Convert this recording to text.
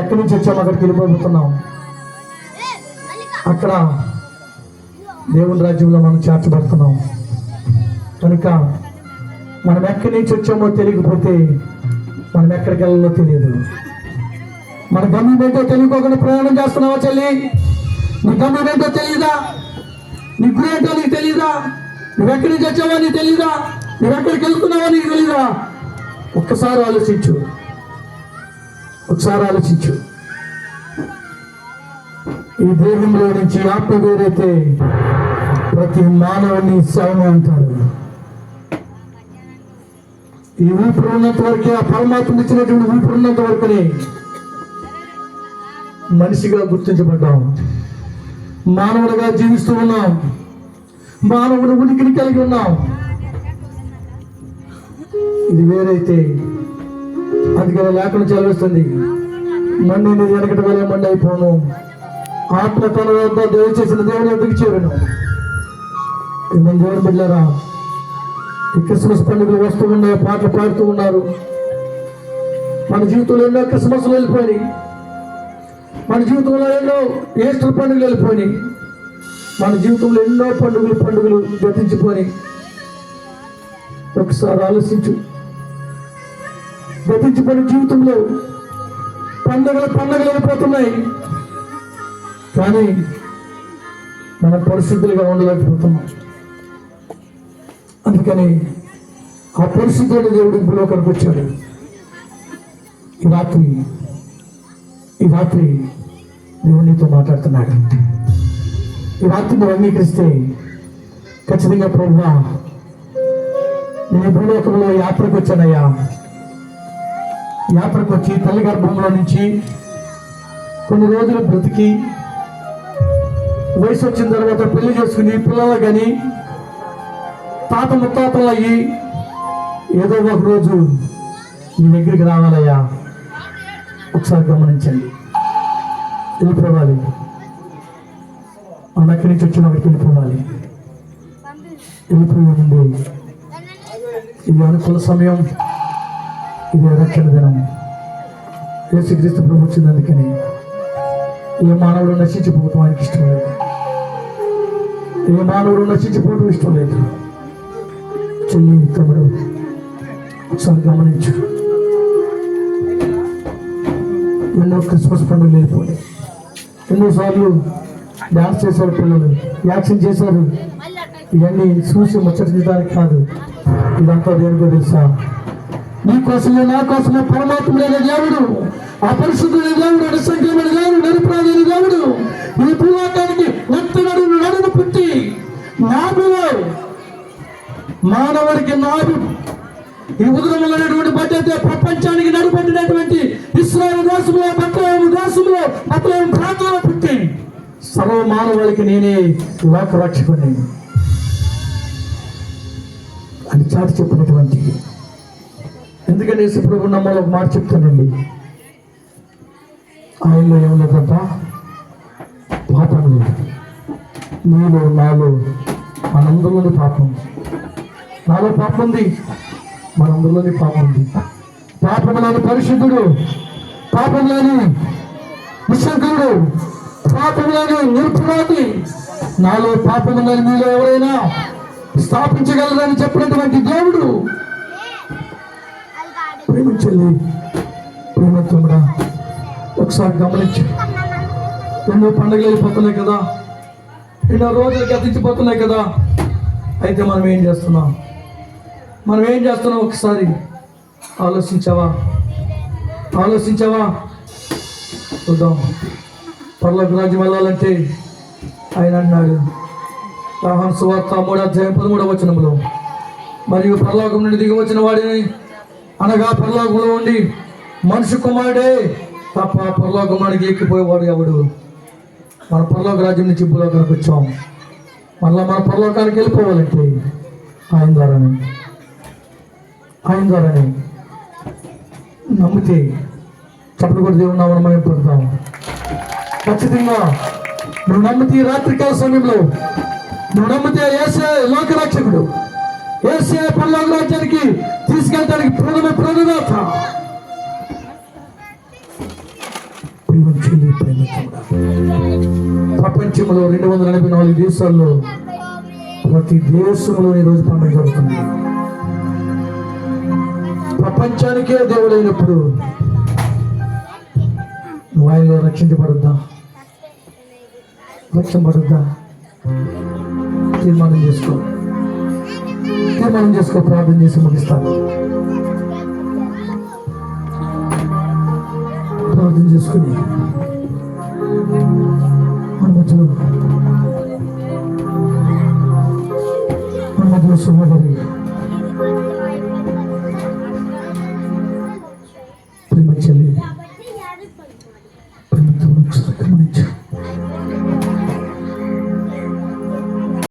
ఎక్కడి నుంచి వచ్చాము అక్కడికి వెళ్ళిపోతున్నాం. అక్కడ దేవుని రాజ్యంలో మనం చేర్చబడుతున్నాం. కనుక మనం ఎక్కడి నుంచి వచ్చామో తెలియకపోతే మనం ఎక్కడికి వెళ్ళాలో తెలియదు. మన గమ్యం ఏంటో తెలియకోకుండా ప్రయాణం చేస్తున్నావా చెల్లి? నీ గమ్యం ఏంటో తెలియదా? నీ గురి ఏంటో నీకు తెలియదా? నువ్వెక్కడి నుంచి వచ్చావో నీకు తెలియదా? నువ్వెక్కడికి వెళ్తున్నావో నీకు తెలియదా? ఒక్కసారి ఆలోచించు, ఒకసారి ఆలోచించు. ఈ దేహంలో నుంచి ఆత్మ వేరైతే ప్రతి మానవుని శవం అంటారు. ఈ ఊపిరి ఉన్నంత వరకే, ఆ పరమాత్మ ఇచ్చినటువంటి ఊపిరి ఉన్నంత వరకునే మనిషిగా గుర్తించబడ్డాం, మానవులుగా జీవిస్తూ ఉన్నాం, మానవుని ఉనికిని కలిగి ఉన్నాం. ఇది వేరైతే అందుకని లేకుండా చదివిస్తుంది. మళ్ళీ నేను వెనకటి వెళ్ళే మండి అయిపోను. ఆత్మ తన వద్ద దేవుడు చేసిన దేవుని వద్దకు చేరును. నేను దేవుని బిడ్డలారా, ఈ క్రిస్మస్ పండుగలు వస్తూ ఉన్నాయి, పాటలు పాడుతూ ఉన్నారు. మన జీవితంలో ఎన్నో క్రిస్మస్లు వెళ్ళిపోయినాయి, మన జీవితంలో ఎన్నో ఈస్టర్ పండుగలు వెళ్ళిపోయినాయి, మన జీవితంలో ఎన్నో పండుగలు గతించిపోయి. ఒకసారి ఆలోచించు. గతించిపోయిన జీవితంలో పండుగలు వెళ్ళిపోతున్నాయి, కానీ మనం పరిశుద్ధులుగా ఉండలేకపోతున్నాం. అందుకని ఆ పరిశుద్ధుడు దేవుడు భూలోకానికి వచ్చాడు. ఈ రాత్రి దేవుడు నీతో మాట్లాడుతున్నాడు. ఈ రాత్రి నువ్వు అంగీకరిస్తే ఖచ్చితంగా ప్రభువా, నేను భూలోకంలో యాత్రకు వచ్చానయ్యా. యాత్రకు వచ్చి తల్లి గర్భంలో నుంచి కొన్ని రోజులు బ్రతికి వయసు వచ్చిన తర్వాత పెళ్లి చేసుకుని పిల్లలు కానీ తాత ముత్తాతలు అయ్యి ఏదో ఒక రోజు మీ దగ్గరికి రావాలయ్యా. ఒకసారి గమనించండి. వెళ్ళిపోవాలి, మన అక్కడి నుంచి వచ్చిన వాడికి వెళ్ళిపోవాలి. వెళ్ళిపోయే ముందు ఇది అనుకూల సమయం, ఇది రక్షణ దినం. యేసుక్రీస్తు ప్రభు వచ్చింది. అందుకని ఏ మానవుడు నశించిపోవటం ఆయనకి ఇష్టం లేదు. ఏ మానవుడు నశించిపోవటం ఇష్టం లేదు. చెల్లి, తమ్ముడు, ఒకసారి గమనించు. ఎన్నో క్రిస్మస్ పండుగలు వెళ్ళిపోయి, ఎన్నోసార్లు డాన్స్ చేశారు పిల్లలు, యాక్షన్ చేశారు. ఇవన్నీ చూసి ముచ్చటించడానికి కాదు, ఇదంతా దేనికో తెలుసా? నీ కోసమే నా కోసమే పరమాత్ముడైన దేవుడు, ఆ పరిశుద్ధుడైన దేవుడు, నిస్సంఖ్యమైన దేవుడు, నిరపరాధైన దేవుడు ఈ భూలోకానికి నడుము పుట్టి నాభిలో మానవుడికి నాభి ఈ ఉదరములైనటువంటి బట్టయితే ప్రపంచానికి నడుపెట్టినటువంటి ఇశ్రాయేలు దేశంలో బత్లెహేము ప్రాంతంలో పుట్టి సర్వ మానవుడికి నేనే లోక రక్షకుని అని చాటి చెప్పినటువంటి. ఎందుకని యేసుప్రభు నమ్మలో ఒక మాట చెప్తానండి, ఆయనలో ఏం లేదంట, పాపం లేదు. నీలో నాలో మనందరిలోని పాపం, నాలో పాపం ఉంది, మనందరిలోని పాపం ఉంది. పాపం లేని పరిశుద్ధుడు, పాపం లేని నిస్సంకుడు, పాపం లేని నిరపరాధి, నాలో పాపం ఉందని మీలో ఎవరైనా స్థాపించగలరని చెప్పినటువంటి దేవుడు. ప్రేమించండి, ప్రేమతోడా ఒకసారి గమనించు. ఎన్నో పండుగలు వెళ్ళిపోతున్నాయి కదా, ఎన్నో రోజులు గతించిపోతున్నాయి కదా. అయితే మనం ఏం చేస్తున్నాం ఒకసారి ఆలోచించావా? చూద్దాం. పరలోక రాజ్యం వెళ్ళాలంటే ఆయన అన్నాడు, యోహాను సువార్త 3:13 మరియు పరలోకం నుండి దిగి వచ్చిన వాడిని, అనగా పరలోకంలో ఉండి మనిషి కుమారుడే తప్ప పరలోకమానికి ఎక్కిపోయేవాడు ఎవడు? మన పరలోక రాజ్యం నుంచి భూలోకానికి వచ్చాం. మళ్ళీ మన పరలోకానికి వెళ్ళిపోవాలంటే ఆయన ద్వారానే నమ్మితే చప్పుడు కూడా దేవుని నామమున మహిమ పొందుతాం. ఖచ్చితంగా నువ్వు నమ్మితే రాత్రికాల సమయంలో నువ్వు నమ్మితే యేసే లోకరక్షకుడు, యేసే పరలోక రాజ్యానికి తీసుకెళ్ళడానికి ప్రథమ ప్రణదాత. దీవించింది ప్రేమించకుండా. ప్రపంచంలో 284 దేశాల్లో ప్రతి దేశంలో ఈరోజు పండుగ జరుగుతుంది. ప్రపంచానికే దేవుడైనప్పుడు నువ్వు ఆయనలో రక్షించబడుద్దా? రక్షించబడుద్దా? తీర్మానం చేసుకో, ప్రార్థన చేసి ముగిస్తాను. ప్రార్థన చేసుకుని మన మధ్యలో సహోదరి